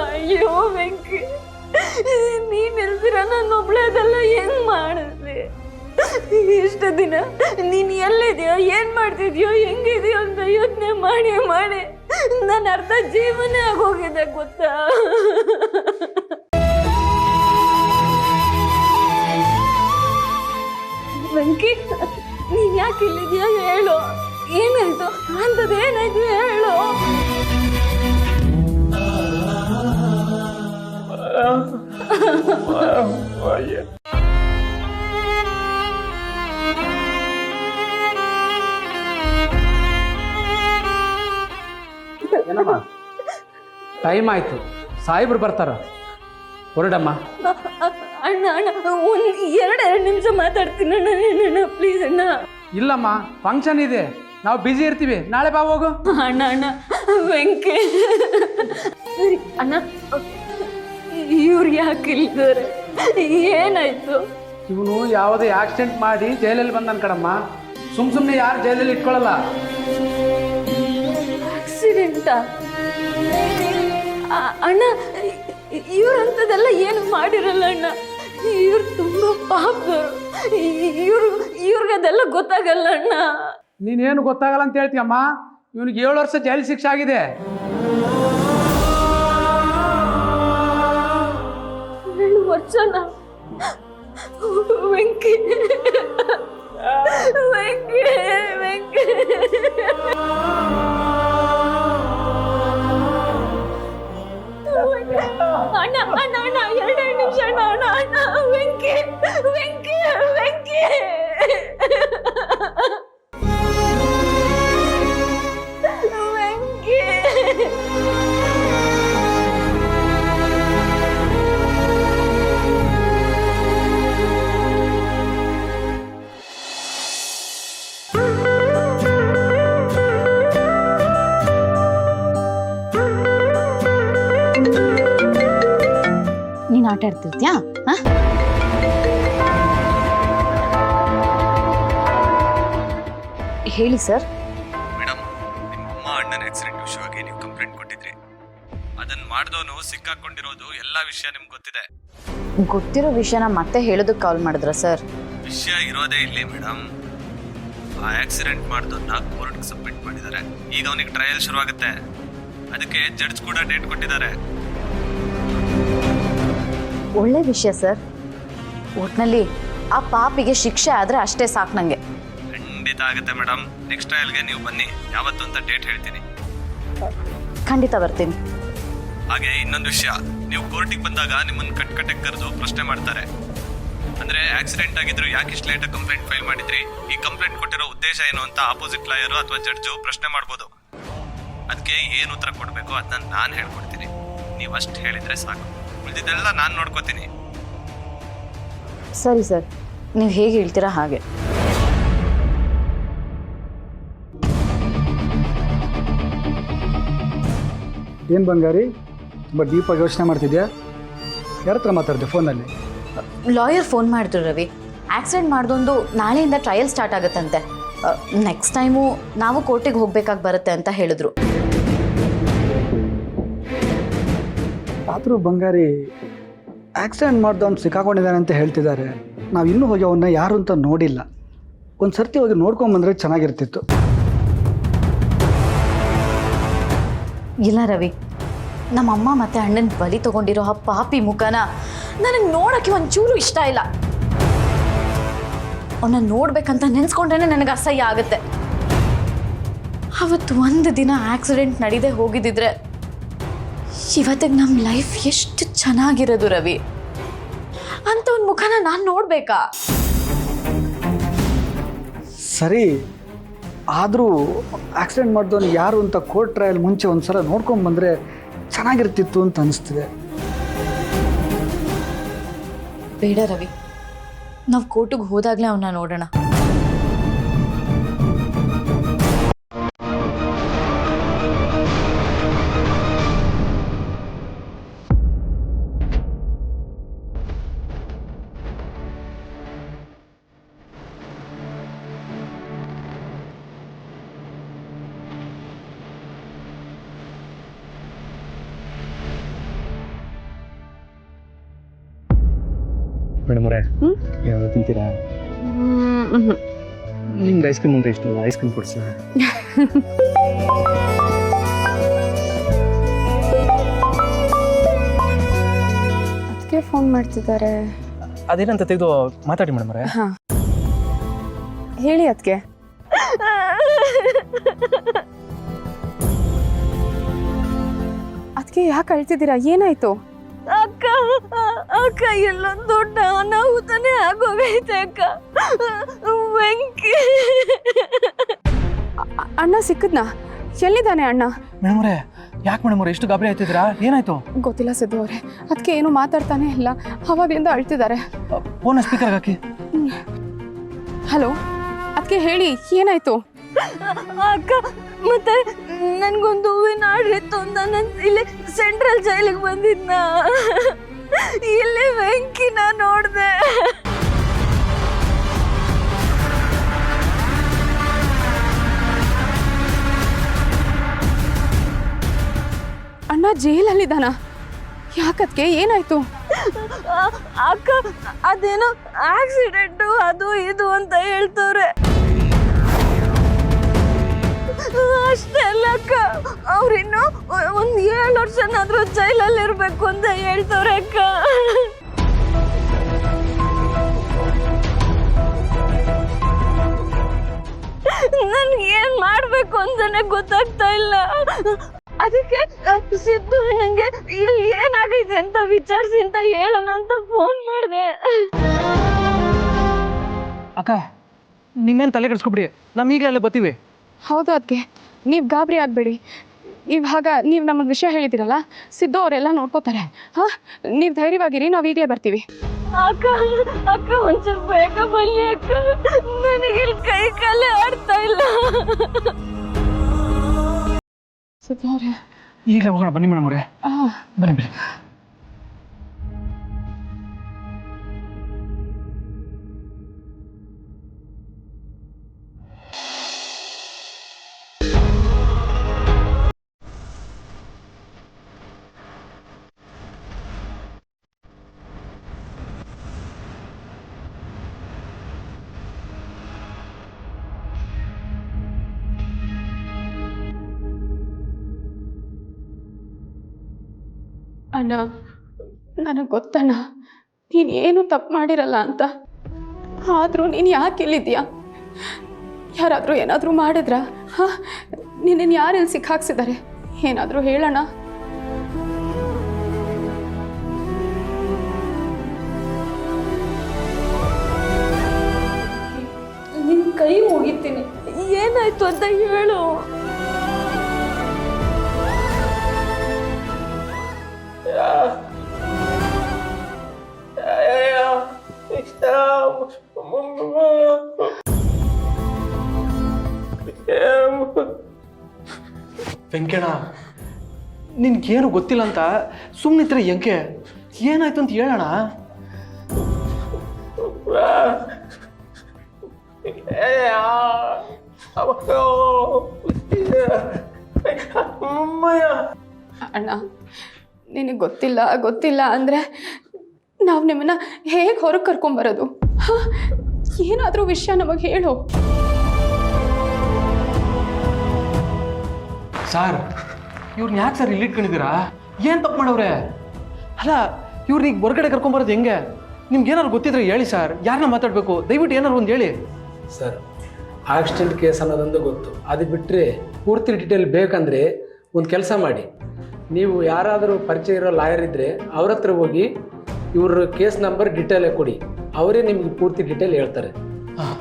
ಅಯ್ಯೋ ವೆಂಕಿ, ನೀನ್ ಇಲ್ದಿರ ನನ್ನ ಒಬ್ಳದೆಲ್ಲ ಹೆಂಗ್ ಮಾಡಿದ್ವಿ? ಇಷ್ಟ ದಿನ ನೀನ್ ಎಲ್ಲಿದ್ಯೋ, ಏನ್ ಮಾಡ್ತಿದ್ಯೋ, ಹೆಂಗಿದ್ಯೋ ಅಂತ ಯೋಚನೆ ಮಾಡಿ ಮಾಡಿ ನನ್ನ ಅರ್ಧ ಜೀವನ ಆಗೋಗಿದೆ ಗೊತ್ತಾ? ವೆಂಕಿ, ನೀನ್ ಯಾಕೆ ಇಲ್ಲಿದ್ಯಾ ಹೇಳು, ಏನಾಯ್ತು? ಅಂತದೇನಾಯ್ತು ಹೇಳು. ಏನಮ್ಮ, ಟೈಮ್ ಆಯ್ತು, ಸಾಹೇಬ್ರು ಬರ್ತಾರ, ಹೊರಡಮ್ಮ. ಅಣ್ಣ ಒಂದ್ ಎರಡು ನಿಮಿಷ ಮಾತಾಡ್ತೀನಿ ಅಣ್ಣ, ಪ್ಲೀಸ್ ಅಣ್ಣ. ಇಲ್ಲಮ್ಮ, ಫಂಕ್ಷನ್ ಇದೆ, ನಾವು ಬ್ಯುಸಿ ಇರ್ತೀವಿ, ನಾಳೆ ಬಾ ಹೋಗು. ಅಣ್ಣ ವೆಂಕಿ, ಸರಿ ಅಣ್ಣ, ಇವ್ರು ಯಾಕೆ ಇಲ್ಲಿದ್ದಾರೆ? ಏನಾಯ್ತು? ಇವನು ಯಾವುದೇ ಆಕ್ಸಿಡೆಂಟ್ ಮಾಡಿ ಜೈಲಲ್ಲಿ ಬಂದನ್ ಕಣಮ್ಮ. ಸುಮ್ಮನೆ ಯಾರು ಜೈಲಲ್ಲಿ ಇಟ್ಕೊಳ್ಳಲ್ಲ. ಆಕ್ಸಿಡೆಂಟಾ? ಅಣ್ಣ, ಇವ್ರಂಥದ್ದೆಲ್ಲ ಏನು ಮಾಡಿರಲ್ಲ ಅಣ್ಣ. ಇವ್ರು ತುಂಬಾ ಪಾಪದವರು. ಇವ್ರಿಗದೆಲ್ಲ ಗೊತ್ತಾಗಲ್ಲ ಅಣ್ಣ. ನೀನೇನು ಗೊತ್ತಾಗಲ್ಲ ಅಂತ ಹೇಳ್ತೀಯಮ್ಮ. ಇವನಿಗೆ 7 ವರ್ಷ ಜೈಲು ಶಿಕ್ಷೆ ಆಗಿದೆ. 7 ವರ್ಷನ? ವೆಂಕಿ, ವೆಂಕಿ, ವೆಂಕಿ. ಅಣ್ಣ ಅಣ್ಣ ಅಣ್ಣ, 2 ನಿಮಿಷ ಅಣ್ಣ, ಅಣ್ಣ ಅಣ್ಣ, ವೆಂಕಿ, ವೆಂಕಿ, ವೆಂಕಿ. ವೆಂಕಿ, ನೀನು ಆಟ ಆಡ್ತಿರ್ತೀಯಾ? ಹೇಳಿ ಸರ್. ಮೇಡಮ್, ನಿಮ್ಮ ಅಮ್ಮ ಅಣ್ಣನ ಆಕ್ಸಿಡೆಂಟ್ ವಿಷಯವಾಗಿ ನೀವು ಕಂಪ್ಲೇಂಟ್ ಕೊಟ್ಟಿದ್ರಿ. ಅದನ್ನ ಮಾಡಿದವನು ಸಿಕ್ಕಾಕೊಂಡಿರೋದು ಎಲ್ಲ ವಿಷಯ ನಿಮ್ಗೆ ಗೊತ್ತಿದೆ. ಗೊತ್ತಿರೋ ವಿಷಯನ ಮತ್ತೆ ಹೇಳೋದಕ್ಕೆ ಕಾಲ್ ಮಾಡಿದ್ರ ಸರ್? ವಿಷಯ ಇರೋದೇ ಇಲ್ಲಿ ಮೇಡಮ್. ಆ ಆಕ್ಸಿಡೆಂಟ್ ಮಾಡಿದವನ್ನ ಕೋರ್ಟ್ಗೆ ಸಬ್ಮಿಟ್ ಮಾಡಿದ್ದಾರೆ. ಈಗ ಅವನಿಗೆ ಟ್ರಯಲ್ ಶುರುವಾಗುತ್ತೆ. ಅದಕ್ಕೆ ಜಡ್ಜ್ ಕೂಡ ಡೇಟ್ ಕೊಟ್ಟಿದ್ದಾರೆ. ಒಳ್ಳೆ ವಿಷಯ ಸರ್. ಒಟ್ನಲ್ಲಿ ಆ ಪಾಪಿಗೆ ಶಿಕ್ಷೆ ಆದ್ರೆ ಅಷ್ಟೇ ಸಾಕು ನಂಗೆ. ಖಂಡಿತ ಆಗುತ್ತೆ ಮೇಡಮ್. ನೆಕ್ಸ್ಟ್ ಟ್ರಯಲ್ಗೆ ನೀವು ಬನ್ನಿ, ಯಾವತ್ತು ಅಂತ ಡೇಟ್ ಹೇಳ್ತೀನಿ. ಖಂಡಿತ ಬರ್ತೀನಿ. ಹಾಗೆ ಇನ್ನೊಂದು ವಿಷಯ, ನೀವು ಕೋರ್ಟಿಗೆ ಬಂದಾಗ ನಿಮ್ಮನ್ನು ಕಟ್ಟೆಗೆ ಕರೆದು ಪ್ರಶ್ನೆ ಮಾಡ್ತಾರೆ. ಅಂದ್ರೆ ಆಕ್ಸಿಡೆಂಟ್ ಆಗಿದ್ರು ಯಾಕೆ ಇಷ್ಟು ಲೇಟಾಗಿ ಕಂಪ್ಲೇಂಟ್ ಫೈಲ್ ಮಾಡಿದ್ರಿ, ಈ ಕಂಪ್ಲೇಂಟ್ ಕೊಟ್ಟಿರೋ ಉದ್ದೇಶ ಏನು ಅಂತ ಆಪೋಸಿಟ್ ಲಾಯರು ಅಥವಾ ಜಡ್ಜು ಪ್ರಶ್ನೆ ಮಾಡ್ಬೋದು. ಅದಕ್ಕೆ ಏನು ಉತ್ತರ ಕೊಡಬೇಕು ಅದನ್ನ ನಾನು ಹೇಳ್ಕೊಡ್ತೀನಿ. ನೀವು ಅಷ್ಟು ಹೇಳಿದ್ರೆ ಸಾಕು, ಉಳಿದಿದ್ದೆಲ್ಲ ನಾನು ನೋಡ್ಕೋತೀನಿ. ಸರಿ ಸರ್, ನೀವು ಹೇಗೆ ಹೇಳ್ತೀರಾ ಹಾಗೆ. ಏನು ಬಂಗಾರಿ, ತುಂಬ ಡೀಪಾಗಿ ಯೋಚನೆ ಮಾಡ್ತಿದ್ಯಾ? ಯಾರ ಹತ್ರ ಮಾತಾಡಿದೆ ಫೋನಲ್ಲಿ? ಲಾಯರ್ ಫೋನ್ ಮಾಡಿದ್ರು ರವಿ. ಆಕ್ಸಿಡೆಂಟ್ ಮಾಡಿದೊಂದು ನಾಳೆಯಿಂದ ಟ್ರಯಲ್ ಸ್ಟಾರ್ಟ್ ಆಗುತ್ತಂತೆ. ನೆಕ್ಸ್ಟ್ ಟೈಮು ನಾವು ಕೋರ್ಟಿಗೆ ಹೋಗ್ಬೇಕಾಗಿ ಬರುತ್ತೆ ಅಂತ ಹೇಳಿದ್ರು. ಆದರೂ ಬಂಗಾರಿ, ಆಕ್ಸಿಡೆಂಟ್ ಮಾಡ್ದವ್ನು ಸಿಕ್ಕಾಕೊಂಡಿದ್ದಾನೆ ಅಂತ ಹೇಳ್ತಿದ್ದಾರೆ. ನಾವು ಇನ್ನೂ ಹೋಗಿ ಅವನ್ನ ಯಾರು ಅಂತ ನೋಡಿಲ್ಲ. ಒಂದು ಸರ್ತಿ ಹೋಗಿ ನೋಡ್ಕೊಂಬಂದ್ರೆ ಚೆನ್ನಾಗಿರ್ತಿತ್ತು. ಇಲ್ಲ ರವಿ, ನಮ್ಮಮ್ಮ ಮತ್ತು ಅಣ್ಣನ ಬಲಿ ತೊಗೊಂಡಿರೋ ಆ ಪಾಪಿ ಮುಖನ ನನಗೆ ನೋಡೋಕ್ಕೆ ಒಂಚೂರು ಇಷ್ಟ ಇಲ್ಲ. ಅವನ್ನ ನೋಡ್ಬೇಕಂತ ನೆನೆಸ್ಕೊಂಡ್ರೆ ನನಗೆ ಅಸಹ್ಯ ಆಗುತ್ತೆ. ಅವತ್ತು ಒಂದು ದಿನ ಆಕ್ಸಿಡೆಂಟ್ ನಡೀದೇ ಹೋಗಿದ್ದಿದ್ರೆ ಇವತ್ತಿಗೆ ನಮ್ಮ ಲೈಫ್ ಎಷ್ಟು ಚೆನ್ನಾಗಿರೋದು ರವಿ. ಅಂತ ಒಂದು ಮುಖನ ನಾನು ನೋಡ್ಬೇಕಾ? ಸರಿ, ಆದರೂ ಆಕ್ಸಿಡೆಂಟ್ ಮಾಡಿದವನು ಯಾರು ಅಂತ ಕೋರ್ಟ್ ಟ್ರಯಲ್ ಮುಂಚೆ ಒಂದು ಸಲ ನೋಡ್ಕೊಂಬಂದರೆ ಚೆನ್ನಾಗಿರ್ತಿತ್ತು ಅಂತ ಅನಿಸ್ತಿದೆ. ಬೇಡ ರವಿ, ನಾವು ಕೋರ್ಟಿಗೆ ಹೋದಾಗಲೇ ಅವನ್ನ ನೋಡೋಣ. ಮೇಡಮ್ ಅವರೇ ಏನಾದ್ರು ತಿಂತೀರಾ? ನಿಮ್ಗೆ ಐಸ್ ಕ್ರೀಮ್ ಅಂದರೆ ಇಷ್ಟಲ್ಲ, ಐಸ್ ಕ್ರೀಮ್ ಕೊಡಿಸಿ. ಅದಕ್ಕೆ ಫೋನ್ ಮಾಡ್ತಿದ್ದಾರೆ. ಅದೇನಂತ ತೆಗೆದು ಮಾತಾಡಿ ಮೇಡಮ್ ಅವರೇ. ಹಾಂ ಹೇಳಿ ಅದಕ್ಕೆ. ಅದಕ್ಕೆ ಯಾಕೆ ಅಳ್ತಿದ್ದೀರಾ? ಏನಾಯ್ತು? ಅಕ್ಕ ಅಕ್ಕ ಎಲ್ಲೊಂದು ದೊಡ್ಡ ಅನಾಹುತನೇ ಆಗೋಗೈತೆ ಅಕ್ಕ. ವೆಂಕಿ ಅಣ್ಣ ಸಿಕ್ಕದ್ನಾ? ಎಲ್ಲಿದ್ದಾನೆ ಅಣ್ಣ? ಮೇಡಮ್ ಅವರೇ ಯಾಕೆ ಮೇಡಮ್ ಅವರೇ ಎಷ್ಟು ಗಾಬರಿ ಆಯ್ತಿದ್ದೀರಾ? ಏನಾಯ್ತು? ಗೊತ್ತಿಲ್ಲ ಸಿದ್ದು ಅವರೇ, ಅದಕ್ಕೆ ಏನು ಮಾತಾಡ್ತಾನೆ ಇಲ್ಲ, ಅವಾಗ್ಲಿಂದ ಅಳ್ತಿದ್ದಾರೆ. ಫೋನ್ ಸ್ಪೀಕರ್ಗೆ ಹಾಕಿ. ಹಲೋ ಅದಕ್ಕೆ ಹೇಳಿ, ಏನಾಯ್ತು? ಅಕ್ಕ ಮತ್ತೆ ನನ್ಗೊಂದು ಹೂವಿನ ಆರ್ಡರ್ ಇತ್ತು ಅಂತ ನಾನು ಇಲ್ಲಿ ಸೆಂಟ್ರಲ್ ಜೈಲಿಗೆ ಬಂದಿದ್ನ. ಇಲ್ಲಿ ವೆಂಕಿನ ನೋಡ್ದೆ. ಅಣ್ಣ ಜೈಲಲ್ಲಿದ್ದಾನ? ಯಾಕದ್ಕೆ ಏನಾಯ್ತು? ಅಕ್ಕ ಅದೇನೋ ಆಕ್ಸಿಡೆಂಟು ಅದು ಇದು ಅಂತ ಹೇಳ್ತವ್ರೆ. ಅಷ್ಟೇ ಅಲ್ಲ ಅಕ್ಕ, ಅವ್ರಿನ್ನು ಒಂದ್ 7 ವರ್ಷನಾದ್ರೂ ಜೈಲಲ್ಲಿ ಇರ್ಬೇಕು ಅಂತ ಹೇಳ್ತವ್ರೆ ಅಕ್ಕ. ನನ್ಗೆ ಏನ್ ಮಾಡ್ಬೇಕು ಅಂತಾನೆ ಗೊತ್ತಾಗ್ತಾ ಇಲ್ಲ. ಅದಕ್ಕೆ ಸಿದ್ದು ನಂಗೆ ಇಲ್ಲಿ ಏನಾಗೈತೆ ಅಂತ ವಿಚಾರಿಸಿ ಅಂತ ಹೇಳೋಣ ಅಂತ ಫೋನ್ ಮಾಡಿದೆ. ಅಕ್ಕ ನಿಮ್ಮೇನು ತಲೆ ಕೆಡಿಸ್ಕೊಬಿಡಿ, ನಮ್ಮ ಈಗಲೇ ಅಲ್ಲೇ ಬರ್ತೀವಿ. ಹೌದು ಅದಕ್ಕೆ, ನೀವು ಗಾಬರಿ ಆಗಬೇಡಿ. ಇವಾಗ ನೀವು ನಮಗೆ ವಿಷಯ ಹೇಳಿದಿರಲ್ಲ, ಸಿದ್ದು ಅವರೆಲ್ಲ ನೋಡ್ಕೋತಾರೆ. ಹಾಂ, ನೀವು ಧೈರ್ಯವಾಗಿರಿ, ನಾವು ಈಗಲೇ ಬರ್ತೀವಿ. ಅಕ್ಕ ಅಕ್ಕ ಒಂಚೂರು ಬೇಗ ಬನ್ನಿ ಅಕ್ಕ, ನನಗೆ ಇಲ್ಲಿ ಕೈ ಕಾಲೇ ಆಡ್ತಾ ಇಲ್ಲ. ಸಿದ್ದು ಅವರೇ ಈಗಲೇ ಹೋಗೋಣ ಬನ್ನಿ ಮೇಡಮ್ ಅವರೇ. ಬನ್ನಿ ಬನ್ನಿ. ಅಣ್ಣ, ನನಗೆ ಗೊತ್ತಣ್ಣ ನೀನು ಏನು ತಪ್ಪು ಮಾಡಿರಲ್ಲ ಅಂತ. ಆದರೂ ನೀನು ಯಾಕೆ ಇಲ್ಲಿದ್ಯಾ? ಯಾರಾದರೂ ಏನಾದರೂ ಮಾಡಿದ್ರ? ಹಾಂ, ನಿನ್ನನ್ನು ಯಾರೆಲ್ಲಿ ಸಿಕ್ಕಾಕ್ಸಿದ್ದಾರೆ? ಏನಾದರೂ ಹೇಳೋಣ. ನಿನ್ ಕೈ ಮುಗಿತೀನಿ, ಏನಾಯ್ತು ಅಂತ ಹೇಳು. ವೆಂಕಣ್ಣ ನಿನ್ಗೇನು ಗೊತ್ತಿಲ್ಲ ಅಂತ ಸುಮ್ಮನಿದ್ರೆ ಹೆಂಗೆ? ಏನಾಯ್ತು ಅಂತ ಹೇಳೋಣ. ಅಣ್ಣ, ನಿನಗೆ ಗೊತ್ತಿಲ್ಲ ಗೊತ್ತಿಲ್ಲ ಅಂದರೆ ನಾವು ನಿಮ್ಮನ್ನ ಹೇಗೆ ಹೊರಗೆ ಕರ್ಕೊಂಬರೋದು? ಹಾಂ, ಏನಾದರೂ ವಿಷಯ ನಮಗೆ ಹೇಳು. ಸರ್ ಇವ್ರನ್ನ ಯಾಕೆ ಸರ್ ಇಲ್ಲಿ ಇಟ್ಕೊಂಡಿದ್ದೀರಾ? ಏನು ತಪ್ಪು ಮಾಡವ್ರೆ? ಅಲ್ಲ ಇವ್ರನ್ನ ಈಗ ಹೊರಗಡೆ ಕರ್ಕೊಂಬರೋದು ಹೆಂಗೆ? ನಿಮ್ಗೆ ಏನಾದ್ರು ಗೊತ್ತಿದ್ರೆ ಹೇಳಿ ಸರ್. ಯಾರನ್ನ ಮಾತಾಡಬೇಕು ದಯವಿಟ್ಟು ಏನಾದ್ರು ಒಂದು ಹೇಳಿ ಸರ್. ಆಕ್ಸಿಡೆಂಟ್ ಕೇಸ್ ಅನ್ನೋದೊಂದು ಗೊತ್ತು, ಅದು ಬಿಟ್ಟರೆ ಪೂರ್ತಿ ಡೀಟೇಲ್ ಬೇಕಂದರೆ ಒಂದು ಕೆಲಸ ಮಾಡಿ, ನೀವು ಯಾರಾದರೂ ಪರಿಚಯ ಇರೋ ಲಾಯರ್ ಇದ್ದರೆ ಅವ್ರ ಹತ್ರ ಹೋಗಿ ಇವ್ರ ಕೇಸ್ ನಂಬರ್ ಡೀಟೇಲೇ ಕೊಡಿ, ಅವರೇ ನಿಮಗೆ ಪೂರ್ತಿ ಡೀಟೇಲ್ ಹೇಳ್ತಾರೆ. ಹಾಂ,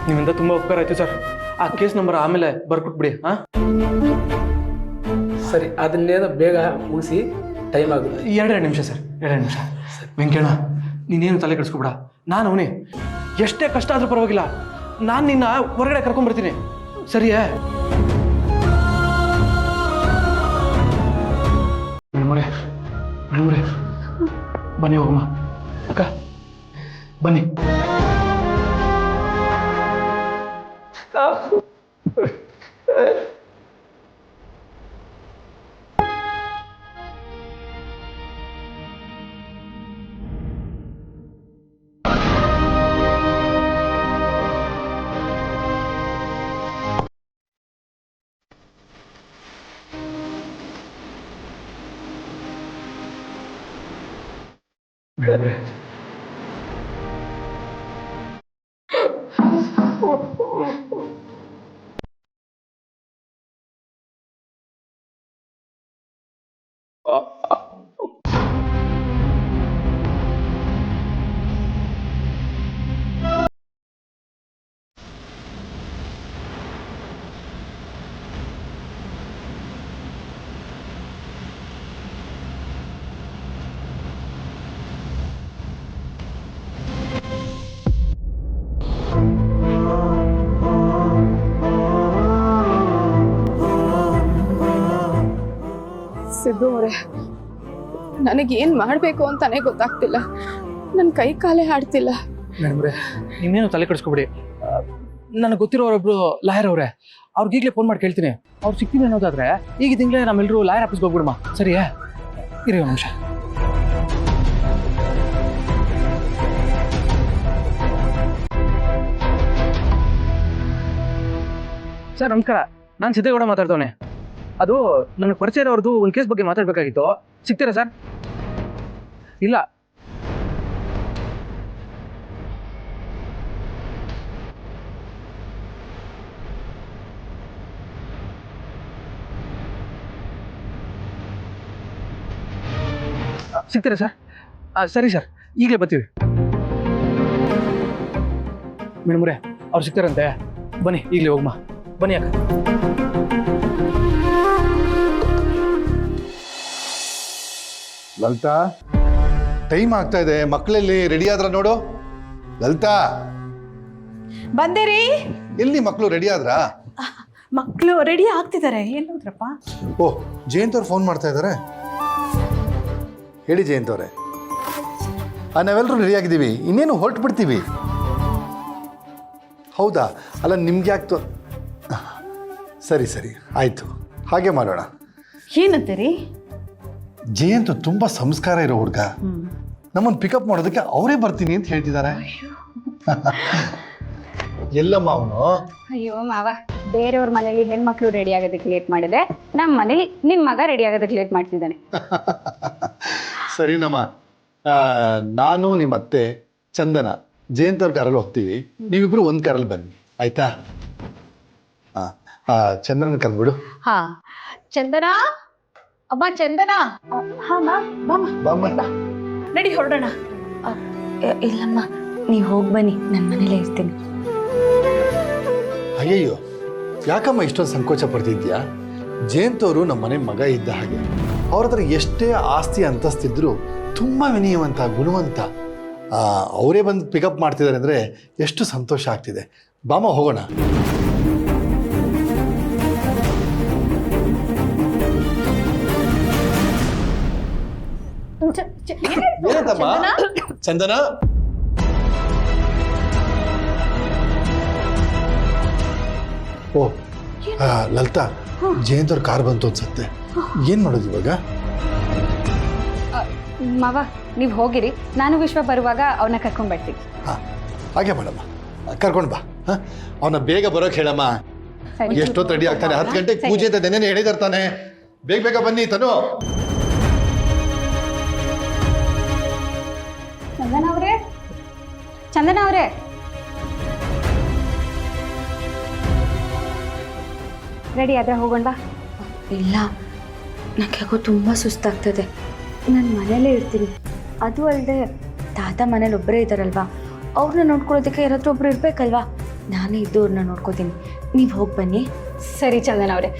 ನಿಮ್ಮಿಂದ ತುಂಬ ಉಪಕಾರ ಆಯಿತು ಸರ್. ಆ ಕೇಸ್ ನಂಬರ್ ಆಮೇಲೆ ಬರ್ಕೊಟ್ಬಿಡಿ. ಹಾಂ ಸರಿ, ಅದನ್ನೇನೋ ಬೇಗ ಮುಗಿಸಿ, ಟೈಮ್ ಆಗುತ್ತೆ. 2 ನಿಮಿಷ ಸರ್, 2 ನಿಮಿಷ. ವೆಂಕಣ್ಣ ನೀನೇನು ತಲೆ ಕೆಡಿಸ್ಕೊಬೇಡ, ನಾನು ಅವನೇ. ಎಷ್ಟೇ ಕಷ್ಟ ಆದರೂ ಪರವಾಗಿಲ್ಲ, ನಾನು ನಿನ್ನ ಹೊರಗಡೆ ಕರ್ಕೊಂಡ್ಬರ್ತೀನಿ, ಸರಿಯೇ? ಮೇಡಮೋರೆ ಮೇಡಮೋರೆ ಬನ್ನಿ ಹೋಗಮ್ಮ. ಅಕ್ಕ ಬನ್ನಿ. ಸಿದ್ದು ಅವರೇ, ನನಗೇನು ಮಾಡಬೇಕು ಅಂತಾನೆ ಗೊತ್ತಾಗ್ತಿಲ್ಲ. ನನ್ನ ಕೈ ಕಾಲೇ ಆಡ್ತಿಲ್ಲ. ಮೇಡಮ್ರೆ, ನೀವೇನು ತಲೆ ಕೆಡಿಸ್ಕೊಬಿಡಿ. ನನಗೆ ಗೊತ್ತಿರೋರೊಬ್ರು ಲಾಯರ್ ಅವರೇ, ಅವ್ರಿಗೀಗಲೇ ಫೋನ್ ಮಾಡಿ ಕೇಳ್ತೀನಿ. ಅವ್ರು ಸಿಗ್ತೀನಿ ಅನ್ನೋದಾದ್ರೆ ಈಗ ತಿಂಗಳೇ ನಮ್ಮೆಲ್ಲರೂ ಲಾಯರ್ ಆಫೀಸ್ಗೆ ಹೋಗ್ಬಿಡಮ್ಮ. ಸರಿಯಾ? ಇರಿ ಒಂದು ನಿಮಿಷ. ಸರ್ ನಮಸ್ಕಾರ, ನಾನು ಸಿದ್ದೇಗೌಡ ಮಾತಾಡ್ತವನೆ. ಅದು ನನಗೆ ಪರಿಚಯ ಇರೋರ್ದು ಒಂದು ಕೇಸ್ ಬಗ್ಗೆ ಮಾತಾಡಬೇಕಾಗಿತ್ತು. ಸಿಗ್ತೀರಾ ಸರ್? ಇಲ್ಲ. ಸಿಗ್ತೀರಾ ಸರ್? ಸರಿ ಸರ್, ಈಗಲೇ ಬರ್ತೀವಿ. ಮೇಡಮ್ರೆ, ಅವ್ರು ಸಿಗ್ತಾರಂತೆ. ಬನ್ನಿ, ಈಗಲೇ ಹೋಗಮ್ಮ. ಬನ್ನಿ ಅಕ್ಕ. ಲಲಿತಾ, ಟೈಮ್ ಆಗ್ತಾ ಇದೆ. ಮಕ್ಕಳಲ್ಲಿ ರೆಡಿ ಆದ್ರ ನೋಡು. ಲಲಿತಾ, ಬಂದೇರಿ? ಎಲ್ಲಿ ಮಕ್ಕಳು ರೆಡಿ ಆದ್ರಾ? ಮಕ್ಕಳು ರೆಡಿ ಆಗ್ತಿದ್ದಾರೆ. ಎಲ್ಲೋದ್ರಪ್ಪ? ಓಹ್, ಜಯಂತ್ ಅವ್ರು ಫೋನ್ ಮಾಡ್ತಾ ಇದ್ದಾರೆ. ಹೇಳಿ ಜಯಂತ್ ಅವರೇ. ನಾವೆಲ್ಲರೂ ರೆಡಿ ಆಗಿದ್ದೀವಿ, ಇನ್ನೇನು ಹೊರಟು ಬಿಡ್ತೀವಿ. ಹೌದಾ? ಅಲ್ಲ, ನಿಮ್ಗೆ ಯಾಕೆ ಸರಿ ಸರಿ, ಆಯಿತು, ಹಾಗೆ ಮಾಡೋಣ. ಏನಂತೀರಿ? ಜಯಂತ್ ತುಂಬ ಸಂಸ್ಕಾರ ಇರೋ ಹುಡುಗ. ನಮ್ಮನ್ನು ಪಿಕಪ್ ಮಾಡೋದಕ್ಕೆ ಅವರೇ ಬರ್ತೀನಿ ಅಂತ ಹೇಳ್ತಿದ್ದಾರೆ. ಎಲ್ಲಮ್ಮ ಅವನು? ಅಯ್ಯೋ ಮಾವ, ಬೇರೆಯವ್ರ ಮನೇಲಿ ಹೆಣ್ಮಕ್ಳು ರೆಡಿ ಆಗೋದಕ್ಕೆ ಲೇಟ್ ಮಾಡಿದೆ, ನಮ್ಮ ಮನೇಲಿ ನಿಮ್ಮ ಮಗ ರೆಡಿ ಆಗೋದಕ್ಕೆ ಲೇಟ್ ಮಾಡ್ತಿದ್ದಾನೆ. ಸರಿನಮ್ಮ, ನಾನು ನಿಮ್ಮ ಅತ್ತೆ ಚಂದನ ಜಯಂತ್ ಅವ್ರ ಕಾರಲ್ಲಿ ಹೋಗ್ತೀವಿ. ನೀವಿಬ್ರು ಒಂದು ಕಾರಲ್ಲಿ ಬನ್ನಿ, ಆಯ್ತಾ? ಚಂದನ ಕರ್ಬಿಡು. ಹಾ, ಚಂದನ, ಅಮ್ಮ ಚಂದನ. ನಡಿ ಹೊರಡೋಣ. ಇಲ್ಲಮ್ಮ, ನೀವು ಹೋಗಿ ಬನ್ನಿ, ನನ್ನ ಮನೇಲೇ ಇರ್ತೀನಿ. ಅಯ್ಯಯ್ಯೋ, ಯಾಕಮ್ಮ ಇಷ್ಟೊಂದು ಸಂಕೋಚ ಪಡ್ತಿದ್ಯಾ? ಜಯಂತ್ ಅವರು ನಮ್ಮ ಮನೆ ಮಗ ಇದ್ದ ಹಾಗೆ. ಅವ್ರ ಹತ್ರ ಎಷ್ಟೇ ಆಸ್ತಿ ಅಂತಸ್ತಿದ್ರು ತುಂಬ ವಿನಯವಂತ, ಗುಣವಂತ. ಅವರೇ ಬಂದು ಪಿಕಪ್ ಮಾಡ್ತಿದ್ದಾರೆ ಅಂದರೆ ಎಷ್ಟು ಸಂತೋಷ ಆಗ್ತಿದೆ. ಬಾಮ, ಹೋಗೋಣ. ಚಂದನ, ಓ ಲಲಿತಾ, ಜಯಂತ್ ಅವ್ರ ಕಾರ್ ಬಂತು ಅನ್ಸತ್ತೆ. ಏನ್ ಮಾಡೋದು ಇವಾಗ? ಮಾವ, ನೀವು ಹೋಗಿರಿ, ನಾನು ವಿಶ್ವ ಬರುವಾಗ ಅವನ್ನ ಕರ್ಕೊಂಡ್ ಬರ್ತೀನಿ. ಹಾಗೆ ಮಾಡಮ್ಮ, ಕರ್ಕೊಂಡು ಬಾ. ಅವನ ಬೇಗ ಬರೋಕೆ ಹೇಳಮ್ಮ. ಎಷ್ಟೊತ್ತು ರೆಡಿ ಆಗ್ತಾನೆ? 10 ಗಂಟೆಗೆ ಪೂಜೆ ಅಂತ ನೆನ್ನೆ ಹೇಳಿದಿರ್ತಾನೆ. ಬೇಗ ಬೇಗ ಬನ್ನಿ ತನು. ಚಂದನ ಅವರೇ, ಚಂದನ ಅವರೇ, ರೆಡಿ ಆದ್ರೆ ಹೋಗೋಣ ಬಾ. ಇಲ್ಲ, ನನಗೆ ಯಾಕೋ ತುಂಬ ಸುಸ್ತಾಗ್ತದೆ. ನಾನು ಮನೇಲೇ ಇರ್ತೀನಿ. ಅದು ಅಲ್ಲದೆ ತಾತ ಮನೇಲಿ ಒಬ್ಬರೇ ಇದ್ದಾರಲ್ವಾ, ಅವ್ರನ್ನ ನೋಡ್ಕೊಳ್ಳೋದಕ್ಕೆ ಯಾರಾದ್ರೂ ಒಬ್ರು ಇರಬೇಕಲ್ವಾ. ನಾನೇ ಇದ್ದು ಅವ್ರನ್ನ ನೋಡ್ಕೋತೀನಿ. ನೀವು ಹೋಗಿ ಬನ್ನಿ. ಸರಿ ಚಂದನ ಅವರೇ,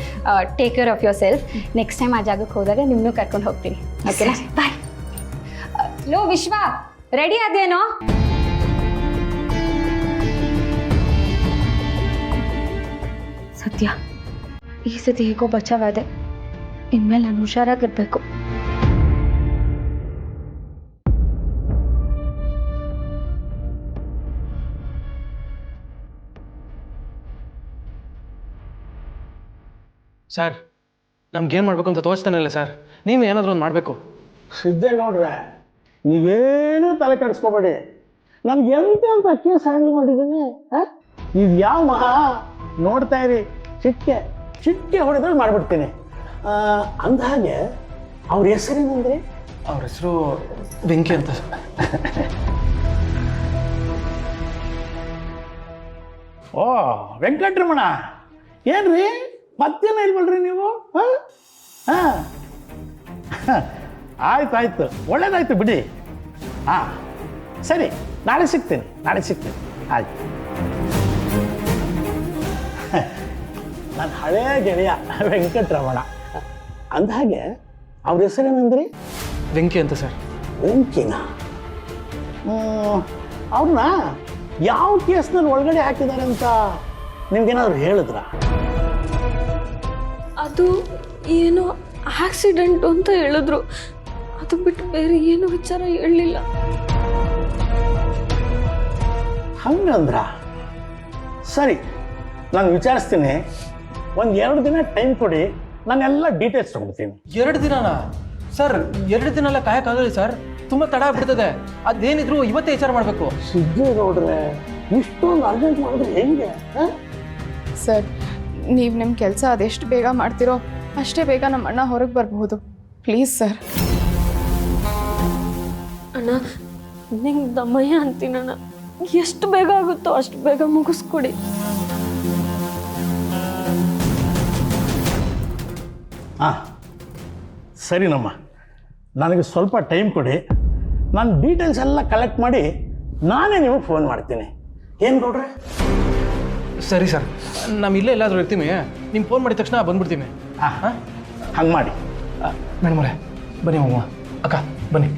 take care of your self. Next time ಆ ಜಾಗಕ್ಕೆ ಹೋದಾಗ ನಿಮ್ಮನ್ನು ಕರ್ಕೊಂಡು ಹೋಗ್ತೀನಿ. ಓಕೆನಾ? ಬಾಯ್. ಲೋ ವಿಶ್ವ, ರೆಡಿ ಆದೇನೋ? ಸತ್ಯ, ಈ ಸತಿ ಹೇಗೋ ಬಚಾವಾದೆ. ಇನ್ಮೇಲೆ ನಾನು ಹುಷಾರಾಗಿರ್ಬೇಕು. ಸರ್, ನಮ್ಗೇನು ಮಾಡಬೇಕು ಅಂತ ತೋರಿಸ್ತಾನೆ ಇಲ್ಲ ಸರ್. ನೀವು ಏನಾದರೂ ಒಂದು ಮಾಡಬೇಕು. ಸಿದ್ದೇಗೌಡ್ರೆ, ನೀವೇನೂ ತಲೆ ಕೆಡಿಸ್ಕೋಬೇಡಿ. ನಮ್ಗೆ ಎಂತ ಕೇಸ್ ಹ್ಯಾಂಡಲ್ ಮಾಡಿದ್ದೀನಿ. ಇದು ಯಾವ ಮಹಾ ನೋಡ್ತಾ ಇರಿ. ಚಿಟ್ಟೆ ಹೊಡೆದ್ರೆ ಮಾಡಿಬಿಡ್ತೀನಿ. ಅಂದಹಾಗೆ ಅವ್ರ ಹೆಸರೇನಂದ್ರೆ ಅವ್ರ ಹೆಸರು ವೆಂಕಿ ಅಂತ ಸರ್. ಓ ವೆಂಕಟರಮಣ, ಏನ್ರಿ ಮತ್ತೇನ ಇಲ್ವಲ್ರಿ ನೀವು? ಹಾಂ ಆಯ್ತು ಒಳ್ಳೇದಾಯ್ತು ಬಿಡಿ. ಹಾಂ ಸರಿ, ನಾಳೆ ಸಿಗ್ತೀನಿ ಆಯ್ತು. ನನ್ನ ಹಳೆಯ ಗೆಳೆಯ ವೆಂಕಟರಮಣ ಅಂದಹಾಗೆ ಅವ್ರ ಹೆಸರೇನಂದ್ರಿ? ವೆಂಕಿ ಅಂತ ಸರ್. ವೆಂಕಿನ? ಅವ್ರನ್ನ ಯಾವ ಕೇಸ್ನಲ್ಲಿ ಒಳಗಡೆ ಹಾಕಿದ್ದಾರೆ ಅಂತ ನಿಮ್ಗೇನಾದ್ರು ಹೇಳಿದ್ರಾ? ಅದು ಏನೋ ಆಕ್ಸಿಡೆಂಟ್ ಅಂತ ಹೇಳಿದ್ರು, ಅದು ಬಿಟ್ಟು ಬೇರೆ ಏನು ವಿಚಾರ ಹೇಳಲಿಲ್ಲ. ಹಂಗಂದ್ರ ಸರಿ, ನಾನು ವಿಚಾರಿಸ್ತೀನಿ. 1-2 ದಿನ ಟೈಮ್ ಕೊಡಿ, ನಾನೆಲ್ಲ ಡೀಟೇಲ್ಸ್ ತಗೊಳ್ತೀನಿ. 2 ದಿನನಾ ಸರ್? 2 ದಿನ ಎಲ್ಲ ಕಾಯಕ್ಕಾಗಲ್ಲ ಸರ್, ತುಂಬ ತಡ ಆಗ್ಬಿಡ್ತದೆ. ಅದೇನಿದ್ರು ಇವತ್ತೇ ವಿಚಾರ ಮಾಡಬೇಕು. ಸಿದ್ದೇಗೌಡ್ರೆ, ಇಷ್ಟೊಂದು ಅರ್ಜೆಂಟ್ ಮಾಡಿದ್ರೆ ಹೆಂಗೆ? ಸರ್, ನೀವು ನಿಮ್ಮ ಕೆಲಸ ಅದೆಷ್ಟು ಬೇಗ ಮಾಡ್ತೀರೋ ಅಷ್ಟೇ ಬೇಗ ನಮ್ಮ ಅಣ್ಣ ಹೊರಗೆ ಬರಬಹುದು. Please sir. ಅಣ್ಣ, ನಿಂಗೆ ದಮ್ಮಯ್ಯ ಅಂತೀನಣ್ಣ, ಎಷ್ಟು ಬೇಗ ಆಗುತ್ತೋ ಅಷ್ಟು ಬೇಗ ಮುಗಿಸ್ಕೊಡಿ. ಹಾಂ ಸರಿನಮ್ಮ, ನನಗೆ ಸ್ವಲ್ಪ ಟೈಮ್ ಕೊಡಿ. ನಾನು ಡೀಟೇಲ್ಸ್ ಎಲ್ಲ ಕಲೆಕ್ಟ್ ಮಾಡಿ ನಾನೇ ನಿಮಗೆ ಫೋನ್ ಮಾಡ್ತೀನಿ. ಏನು ಗೌಡ್ರೆ? ಸರಿ ಸರ್, ನಾವು ಇಲ್ಲೇ ಎಲ್ಲಾದರೂ ಇರ್ತೀವಿ. ನಿಮ್ಗೆ ಫೋನ್ ಮಾಡಿದ ತಕ್ಷಣ ಬಂದ್ಬಿಡ್ತೀವಿ. ಹಾಂ ಹಂಗೆ ಮಾಡಿ. ಮೇಡಮರೇ ಬನ್ನಿ, ಅಕ್ಕ ಬನ್ನಿ.